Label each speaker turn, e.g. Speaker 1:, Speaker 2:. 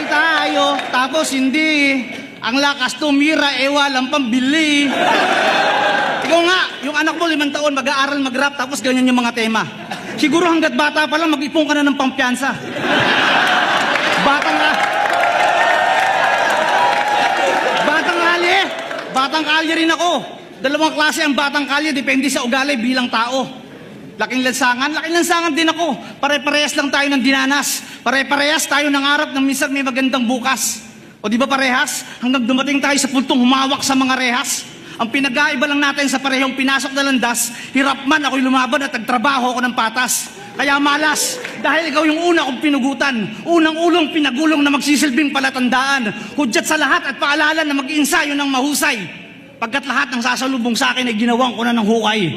Speaker 1: tayo, tapos hindi. Ang lakas tumira, walang pambili. Ikaw nga, yung anak mo 5 taon, mag-aaral mag-rap, tapos ganyan yung mga tema. Siguro hanggat bata pa lang, mag-ipon ka na ng pampiyansa. Batang kalye rin ako. 2 klase ang batang kalye, depende sa ugali bilang tao. Laking lansangan din ako. Pare-parehas lang tayo ng dinanas. Pare-parehas tayo nangarap ng minsan may magandang bukas. O di ba parehas? Hanggang dumating tayo sa puntong humawak sa mga rehas. Ang pinag-aiba lang natin sa parehong pinasok na landas, hirap man ako'y lumaban at nagtrabaho ako ng patas. Kaya malas, dahil ikaw yung una kong pinugutan. Unang-ulong pinagulong na magsisilbing palatandaan. Hudyat sa lahat at paalala na mag-iinsayo ng mahusay. Pagkat lahat ng sasalubong sa akin ay ginawang ko na ng hukay.